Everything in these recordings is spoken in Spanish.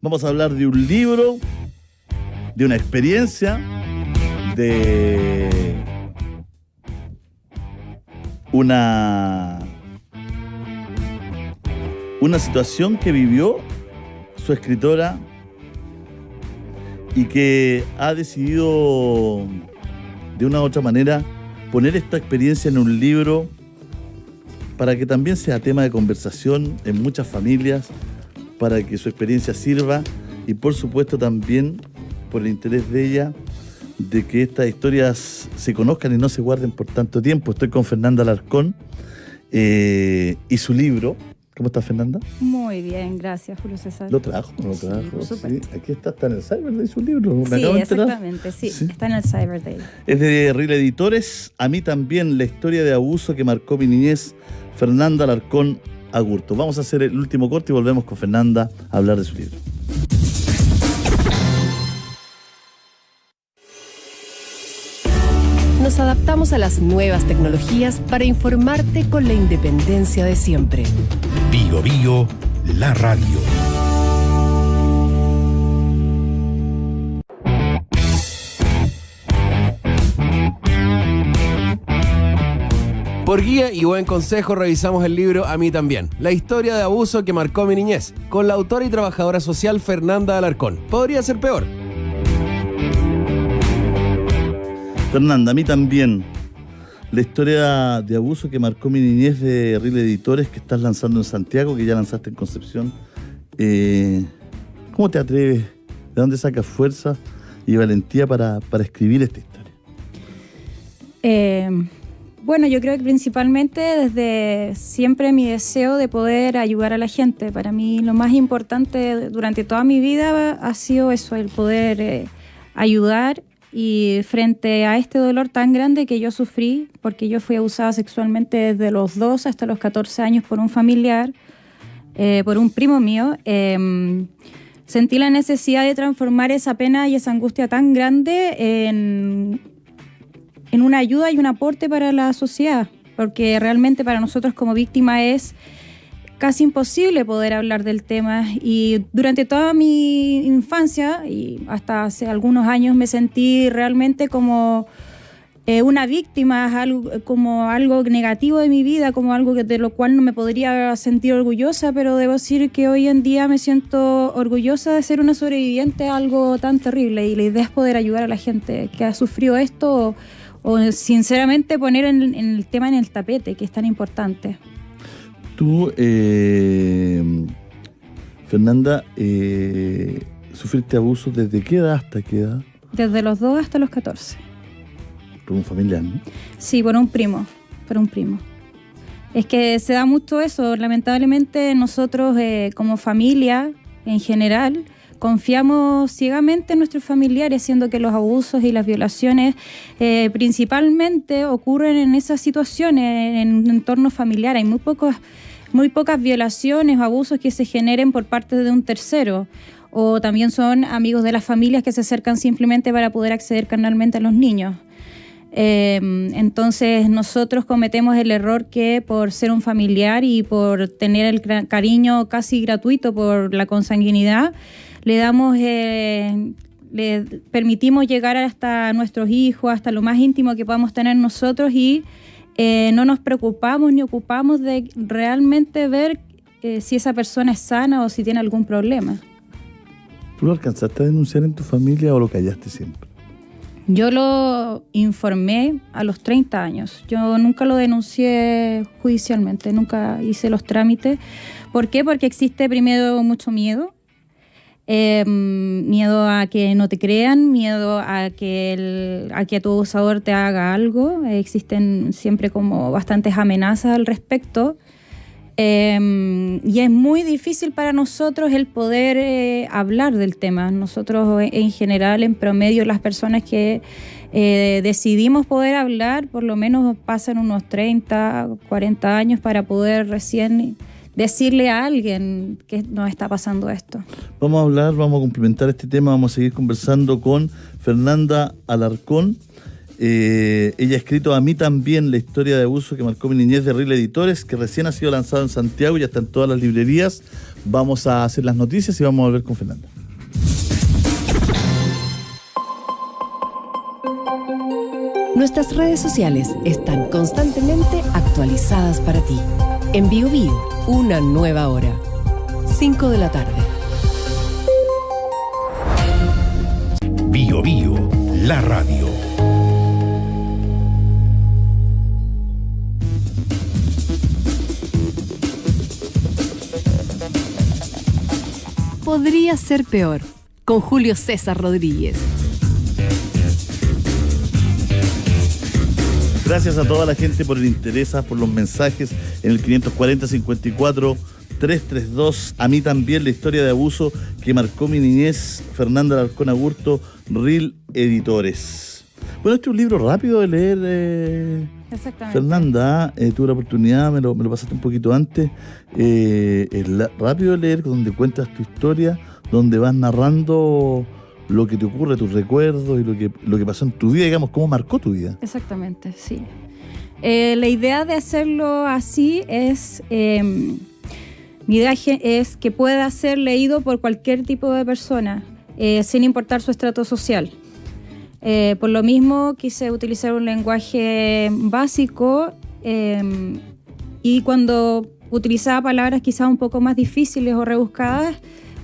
Vamos a hablar de un libro, de una experiencia, de una situación que vivió su escritora y que ha decidido de una u otra manera poner esta experiencia en un libro para que también sea tema de conversación en muchas familias, para que su experiencia sirva y por supuesto también por el interés de ella de que estas historias se conozcan y no se guarden por tanto tiempo. Estoy con Fernanda Alarcón y su libro. ¿Cómo estás, Fernanda? Muy bien, gracias, Julio César. ¿Lo trajo? ¿No lo trajo? Sí, por supuesto. Sí, aquí está en el Cyber Day su libro. Sí, exactamente, sí, está en el Cyber Day. Es de RIL Editores. A mí también, la historia de abuso que marcó mi niñez, Fernanda Alarcón Agurto. Vamos a hacer el último corte y volvemos con Fernanda a hablar de su libro. Nos adaptamos a las nuevas tecnologías para informarte con la independencia de siempre. Bio Bio, la radio. Por guía y buen consejo revisamos el libro A mí también, la historia de abuso que marcó mi niñez, con la autora y trabajadora social Fernanda Alarcón. Podría ser peor. Fernanda, a mí también. La historia de abuso que marcó mi niñez de RIL Editores, que estás lanzando en Santiago, que ya lanzaste en Concepción. ¿Cómo te atreves? ¿De dónde sacas fuerza y valentía para escribir esta historia? Bueno, yo creo que principalmente desde siempre mi deseo de poder ayudar a la gente. Para mí lo más importante durante toda mi vida ha sido eso, el poder ayudar. Y frente a este dolor tan grande que yo sufrí, porque yo fui abusada sexualmente desde los 2 hasta los 14 años por un familiar, por un primo mío, sentí la necesidad de transformar esa pena y esa angustia tan grande en una ayuda y un aporte para la sociedad, porque realmente para nosotros como víctima es casi imposible poder hablar del tema, y durante toda mi infancia y hasta hace algunos años me sentí realmente como una víctima, como algo negativo de mi vida, como algo de lo cual no me podría sentir orgullosa, pero debo decir que hoy en día me siento orgullosa de ser una sobreviviente a algo tan terrible, y la idea es poder ayudar a la gente que ha sufrido esto o sinceramente poner el tema en el tapete, que es tan importante. Tú, Fernanda, ¿sufriste abuso desde qué edad hasta qué edad? Desde los 2 hasta los 14. Por un familiar, ¿no? Sí, por un primo. Es que se da mucho eso. Lamentablemente nosotros como familia en general confiamos ciegamente en nuestros familiares, siendo que los abusos y las violaciones principalmente ocurren en esas situaciones, en un entorno familiar. Hay muy pocas violaciones o abusos que se generen por parte de un tercero, o también son amigos de las familias que se acercan simplemente para poder acceder carnalmente a los niños. Entonces nosotros cometemos el error que por ser un familiar y por tener el cariño casi gratuito por la consanguinidad, le permitimos llegar hasta nuestros hijos, hasta lo más íntimo que podamos tener nosotros, y no nos preocupamos ni ocupamos de realmente ver si esa persona es sana o si tiene algún problema. ¿Tú lo alcanzaste a denunciar en tu familia o lo callaste siempre? Yo lo informé a los 30 años. Yo nunca lo denuncié judicialmente, nunca hice los trámites. ¿Por qué? Porque existe primero mucho miedo. Miedo a que no te crean, miedo a que tu abusador te haga algo. Existen siempre como bastantes amenazas al respecto. Y es muy difícil para nosotros el poder hablar del tema. Nosotros en general, en promedio, las personas que decidimos poder hablar, por lo menos pasan unos 30, 40 años para poder recién decirle a alguien que nos está pasando esto. Vamos a complementar este tema, vamos a seguir conversando con Fernanda Alarcón. Ella ha escrito A mí también, la historia de abuso que marcó mi niñez, de RIL Editores, que recién ha sido lanzado en Santiago y ya está en todas las librerías. Vamos a hacer las noticias y vamos a volver con Fernanda. Nuestras redes sociales están constantemente actualizadas para ti. En BioBio, una nueva hora. 5 de la tarde. BioBio, la radio. Podría ser peor. Con Julio César Rodríguez. Gracias a toda la gente por el interés, por los mensajes en el 540-54-332. A mí también, la historia de abuso que marcó mi niñez. Fernanda Alarcón Agurto, RIL Editores. Bueno, este es un libro rápido de leer, Exactamente. Fernanda. Tuve la oportunidad, me lo pasaste un poquito antes. Es rápido de leer, donde cuentas tu historia, donde vas narrando lo que te ocurre, tus recuerdos y lo que pasó en tu vida, digamos, cómo marcó tu vida. Exactamente, sí. La idea de hacerlo así es, mi idea es que pueda ser leído por cualquier tipo de persona, sin importar su estrato social. Por lo mismo quise utilizar un lenguaje básico, y cuando utilizaba palabras quizás un poco más difíciles o rebuscadas,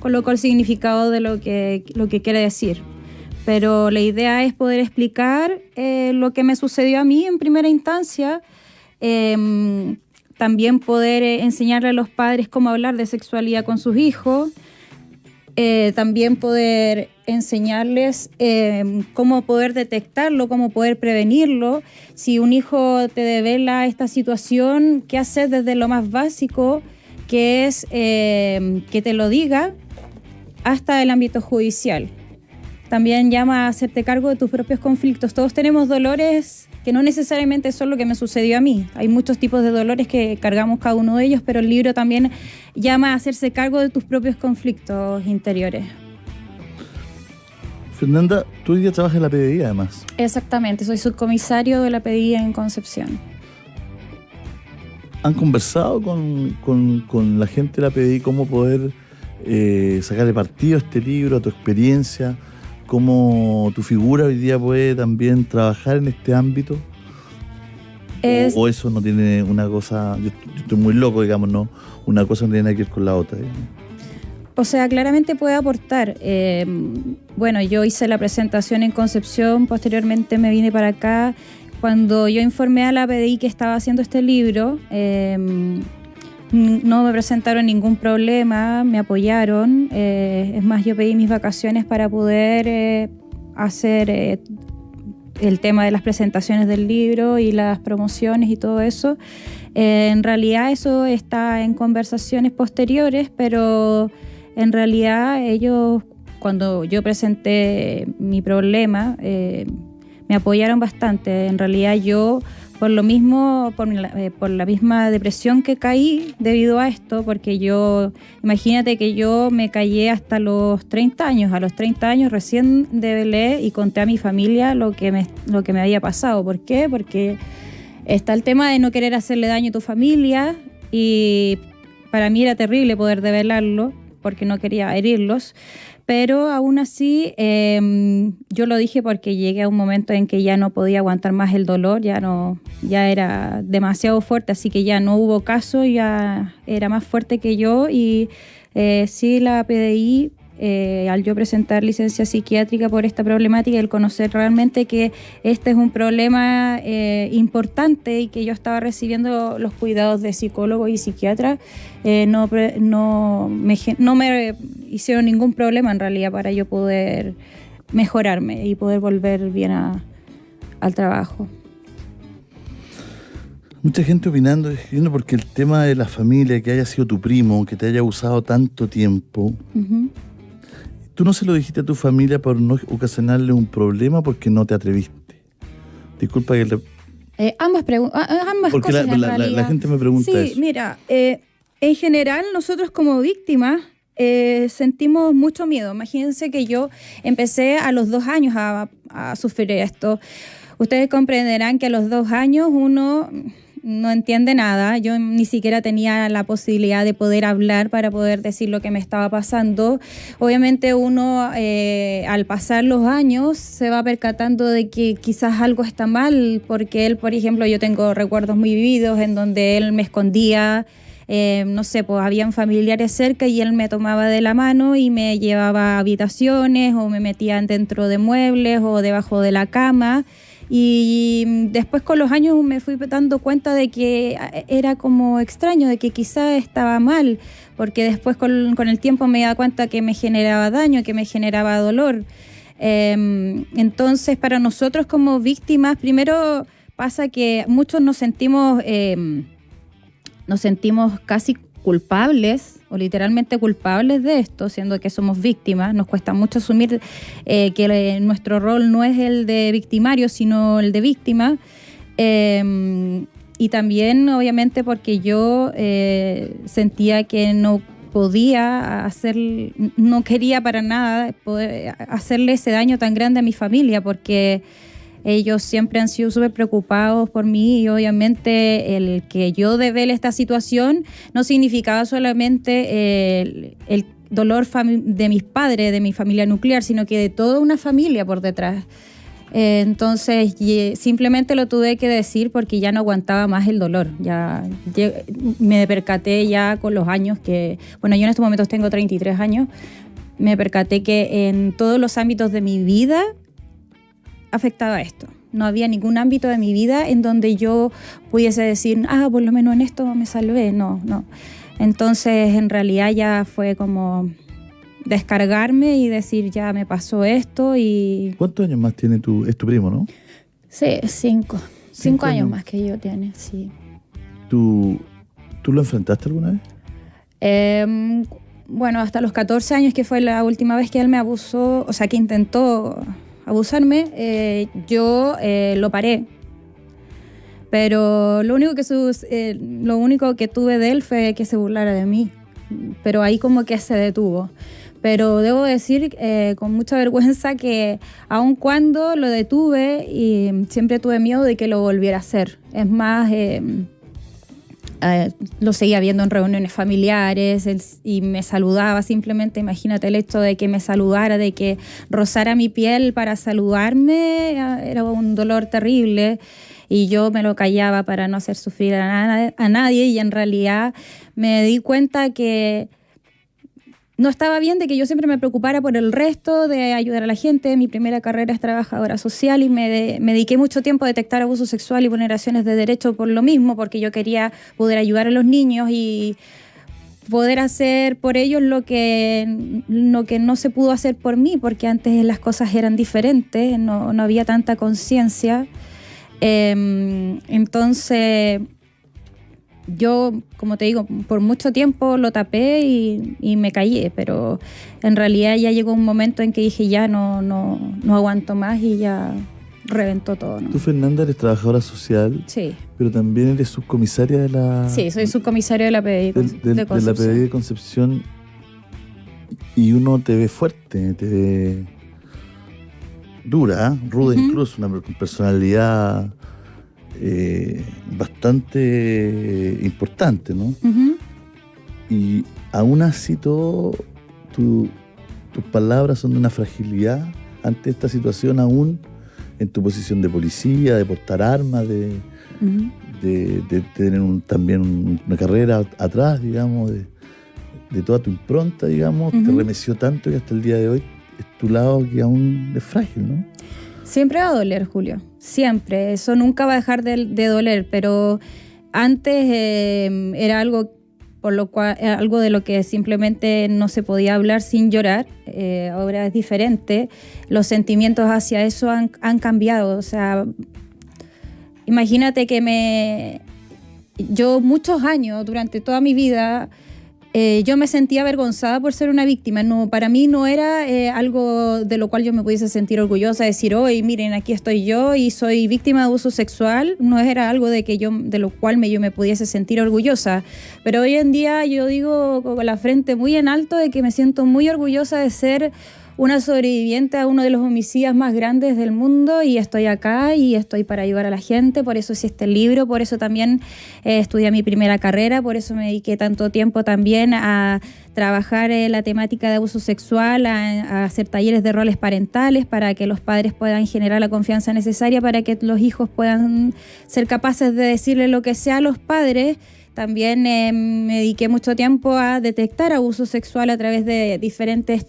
coloco el significado de lo que quiere decir. Pero la idea es poder explicar lo que me sucedió a mí en primera instancia, también poder enseñarle a los padres cómo hablar de sexualidad con sus hijos, también poder enseñarles cómo poder detectarlo, cómo poder prevenirlo. Si un hijo te devela esta situación, ¿qué hacer desde lo más básico, que es que te lo diga, hasta el ámbito judicial? También llama a hacerte cargo de tus propios conflictos. Todos tenemos dolores que no necesariamente son lo que me sucedió a mí. Hay muchos tipos de dolores que cargamos cada uno de ellos, pero el libro también llama a hacerse cargo de tus propios conflictos interiores. Fernanda, tú hoy día trabajas en la PDI además. Exactamente, soy subcomisario de la PDI en Concepción. ¿Han conversado con la gente de la PDI cómo poder sacarle partido a este libro, a tu experiencia? ¿Cómo tu figura hoy día puede también trabajar en este ámbito? ¿O eso no tiene una cosa... Yo estoy muy loco, digamos, ¿no? Una cosa no tiene nada que ver con la otra, digamos. O sea, claramente puede aportar. Bueno, yo hice la presentación en Concepción, posteriormente me vine para acá. Cuando yo informé a la PDI que estaba haciendo este libro, no me presentaron ningún problema, me apoyaron. Es más, yo pedí mis vacaciones para poder hacer el tema de las presentaciones del libro y las promociones y todo eso. En realidad eso está en conversaciones posteriores, pero en realidad ellos, cuando yo presenté mi problema, me apoyaron bastante. En realidad yo, por lo mismo, por la misma depresión que caí debido a esto, porque imagínate que yo me callé hasta los 30 años. A los 30 años recién develé y conté a mi familia lo que me había pasado. ¿Por qué? Porque está el tema de no querer hacerle daño a tu familia, y para mí era terrible poder develarlo porque no quería herirlos. Pero aún así, yo lo dije porque llegué a un momento en que ya no podía aguantar más el dolor, ya era demasiado fuerte, así que ya no hubo caso, ya era más fuerte que yo. Y sí, la PDI, al yo presentar licencia psiquiátrica por esta problemática, el conocer realmente que este es un problema importante y que yo estaba recibiendo los cuidados de psicólogo y psiquiatra, no me hicieron ningún problema en realidad para yo poder mejorarme y poder volver bien al trabajo. Mucha gente opinando, escribiendo, porque el tema de la familia, que haya sido tu primo, que te haya abusado tanto tiempo, ¿tú no se lo dijiste a tu familia por no ocasionarle un problema, porque no te atreviste? Disculpa que Ambas porque cosas en realidad. La gente me pregunta eso. Sí, mira, en general nosotros como víctimas sentimos mucho miedo. Imagínense que yo empecé a los 2 años a sufrir esto. Ustedes comprenderán que a los 2 años uno no entiende nada. Yo ni siquiera tenía la posibilidad de poder hablar para poder decir lo que me estaba pasando. Obviamente uno al pasar los años se va percatando de que quizás algo está mal, porque él, por ejemplo, yo tengo recuerdos muy vividos en donde él me escondía. No sé, pues habían familiares cerca y él me tomaba de la mano y me llevaba a habitaciones o me metía dentro de muebles o debajo de la cama. Y después con los años me fui dando cuenta de que era como extraño, de que quizás estaba mal, porque después con el tiempo me daba cuenta que me generaba daño, que me generaba dolor. Entonces, para nosotros como víctimas, primero pasa que muchos nos sentimos casi culpables o literalmente culpables de esto, siendo que somos víctimas. Nos cuesta mucho asumir que nuestro rol no es el de victimario, sino el de víctima. Y también, obviamente, porque yo sentía que no podía no quería para nada poder hacerle ese daño tan grande a mi familia, porque ellos siempre han sido súper preocupados por mí y obviamente el que yo devele esta situación no significaba solamente el dolor de mis padres, de mi familia nuclear, sino que de toda una familia por detrás. Entonces simplemente lo tuve que decir porque ya no aguantaba más el dolor. Ya me percaté ya con los años que, bueno, yo en estos momentos tengo 33 años, me percaté que en todos los ámbitos de mi vida afectaba esto. No había ningún ámbito de mi vida en donde yo pudiese decir, por lo menos en esto me salvé. No. Entonces, en realidad ya fue como descargarme y decir, ya me pasó esto. Y ¿cuántos años más tiene es tu primo, no? Sí, 5. 5 años más que yo tiene, sí. ¿Tú lo enfrentaste alguna vez? Bueno, hasta los 14 años, que fue la última vez que él me abusó, o sea, que intentó abusarme, yo lo paré. Pero lo único que tuve de él fue que se burlara de mí. Pero ahí como que se detuvo. Pero debo decir con mucha vergüenza que aun cuando lo detuve, y siempre tuve miedo de que lo volviera a hacer. Es más, lo seguía viendo en reuniones familiares y me saludaba simplemente. Imagínate el hecho de que me saludara, de que rozara mi piel para saludarme, era un dolor terrible y yo me lo callaba para no hacer sufrir a nadie, y en realidad me di cuenta que no estaba bien de que yo siempre me preocupara por el resto, de ayudar a la gente. Mi primera carrera es trabajadora social y me dediqué mucho tiempo a detectar abuso sexual y vulneraciones de derechos por lo mismo, porque yo quería poder ayudar a los niños y poder hacer por ellos lo que no se pudo hacer por mí, porque antes las cosas eran diferentes, no había tanta conciencia. Entonces yo, como te digo, por mucho tiempo lo tapé y me callé, pero en realidad ya llegó un momento en que dije ya no aguanto más y ya reventó todo, ¿no? Tú, Fernanda, eres trabajadora social, sí, pero también eres subcomisaria de la... Sí, soy subcomisaria de la PDI de Concepción. De la PDI de Concepción, y uno te ve fuerte, te ve dura, ruda, incluso, una personalidad bastante importante, ¿no? Y aún así todo, tus palabras son de una fragilidad ante esta situación, aún en tu posición de policía, de portar armas, de tener también una carrera atrás, digamos, de toda tu impronta, digamos, te remeció tanto que hasta el día de hoy es tu lado que aún es frágil, ¿no? Siempre va a doler, Julio, siempre. Eso nunca va a dejar de doler, pero antes era algo algo de lo que simplemente no se podía hablar sin llorar. Ahora es diferente. Los sentimientos hacia eso han cambiado. O sea, imagínate que yo muchos años, durante toda mi vida, yo me sentía avergonzada por ser una víctima. Para mí no era algo de lo cual yo me pudiese sentir orgullosa, decir, hoy miren, aquí estoy yo y soy víctima de abuso sexual. No era algo de lo cual yo me pudiese sentir orgullosa. Pero hoy en día yo digo con la frente muy en alto de que me siento muy orgullosa de ser una sobreviviente a uno de los homicidios más grandes del mundo y estoy acá y estoy para ayudar a la gente, por eso existe el libro, por eso también estudié mi primera carrera, por eso me dediqué tanto tiempo también a trabajar la temática de abuso sexual, a hacer talleres de roles parentales para que los padres puedan generar la confianza necesaria para que los hijos puedan ser capaces de decirle lo que sea a los padres. También me dediqué mucho tiempo a detectar abuso sexual a través de diferentes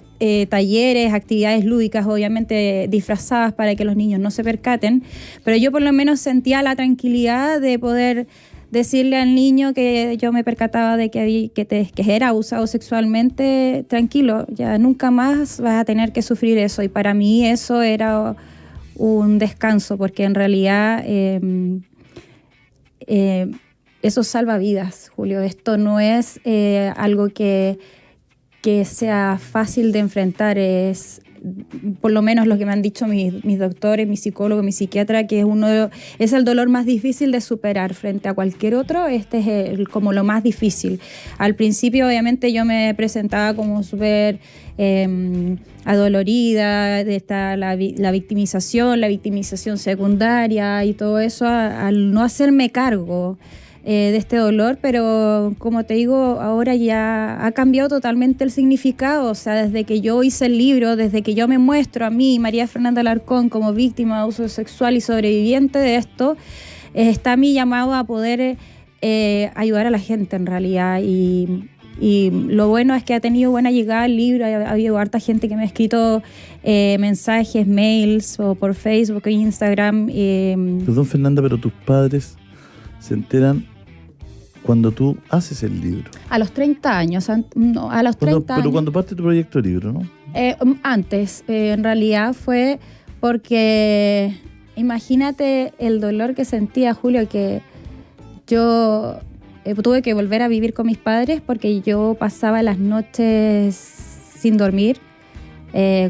talleres, actividades lúdicas, obviamente disfrazadas para que los niños no se percaten, pero yo por lo menos sentía la tranquilidad de poder decirle al niño que yo me percataba de que era abusado sexualmente, tranquilo, ya nunca más vas a tener que sufrir eso. Y para mí eso era un descanso, porque en realidad eso salva vidas, Julio. Esto no es algo que sea fácil de enfrentar, es por lo menos lo que me han dicho mis doctores, mi psicólogo, mi psiquiatra, que es el dolor más difícil de superar frente a cualquier otro. Este es como lo más difícil. Al principio, obviamente, yo me presentaba como súper adolorida, la victimización secundaria y todo eso, al no hacerme cargo de este dolor, pero como te digo, ahora ya ha cambiado totalmente el significado. O sea, desde que yo hice el libro, desde que yo me muestro a mí, María Fernanda Alarcón, como víctima de abuso sexual y sobreviviente de esto, está mi llamado a poder ayudar a la gente en realidad. Y lo bueno es que ha tenido buena llegada el libro. Ha habido harta gente que me ha escrito mensajes, mails, o por Facebook o Instagram. Perdón, Fernanda, pero tus padres se enteran cuando tú haces el libro. A los 30 años, no, a los 30 años. Pero cuando parte tu proyecto de libro, ¿no? Antes, en realidad fue porque, imagínate el dolor que sentía, Julio, que yo tuve que volver a vivir con mis padres porque yo pasaba las noches sin dormir.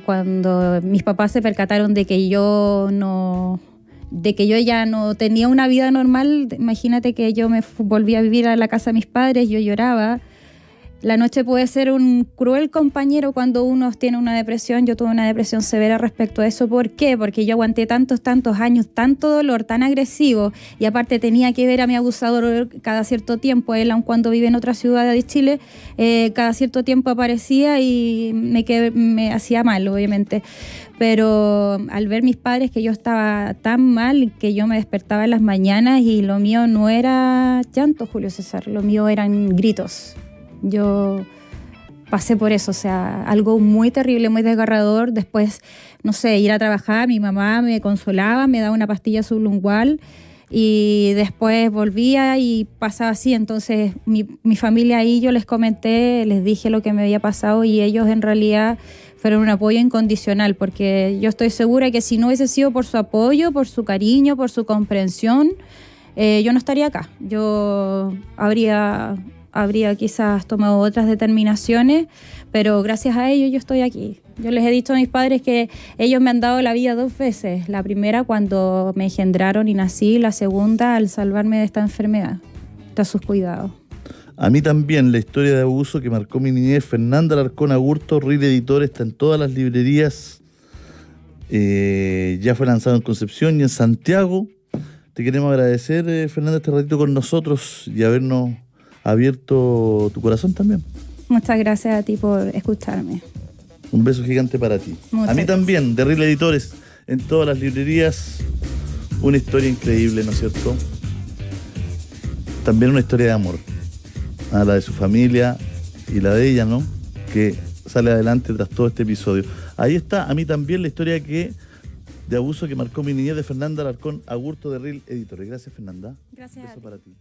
Cuando mis papás se percataron de que yo ya no tenía una vida normal, imagínate que yo me volví a vivir a la casa de mis padres, yo lloraba. La noche puede ser un cruel compañero cuando uno tiene una depresión. Yo tuve una depresión severa respecto a eso. ¿Por qué? Porque yo aguanté tantos años, tanto dolor, tan agresivo, y aparte tenía que ver a mi abusador cada cierto tiempo. Él, aun cuando vive en otra ciudad de Chile, cada cierto tiempo aparecía y me hacía mal, obviamente. Pero al ver mis padres que yo estaba tan mal, que yo me despertaba en las mañanas y lo mío no era llanto, Julio César, lo mío eran gritos. Yo pasé por eso, o sea, algo muy terrible, muy desgarrador. Después, no sé, ir a trabajar, mi mamá me consolaba, me daba una pastilla sublingual y después volvía y pasaba así. Entonces mi familia ahí, yo les comenté, les dije lo que me había pasado y ellos en realidad fueron un apoyo incondicional, porque yo estoy segura que si no hubiese sido por su apoyo, por su cariño, por su comprensión, yo no estaría acá. Yo habría quizás tomado otras determinaciones, pero gracias a ellos yo estoy aquí. Yo les he dicho a mis padres que ellos me han dado la vida 2 veces. La primera cuando me engendraron y nací, la segunda al salvarme de esta enfermedad, tras sus cuidados. A mí también, la historia de abuso que marcó mi niñez. Fernanda Alarcón Agurto, RIL Editor, está en todas las librerías. Ya fue lanzado en Concepción y en Santiago. Te queremos agradecer, Fernanda, este ratito con nosotros y habernos abierto tu corazón también. Muchas gracias a ti por escucharme. Un beso gigante para ti. Muchas a mí gracias. también, de RIL Editores, en todas las librerías. Una historia increíble, ¿no es cierto? También una historia de amor. La de su familia y la de ella, ¿no? Que sale adelante tras todo este episodio. Ahí está, a mí también, la historia de abuso que marcó mi niñez, de Fernanda Alarcón Agurto, de RIL Editores. Gracias, Fernanda. Gracias. Un beso para ti.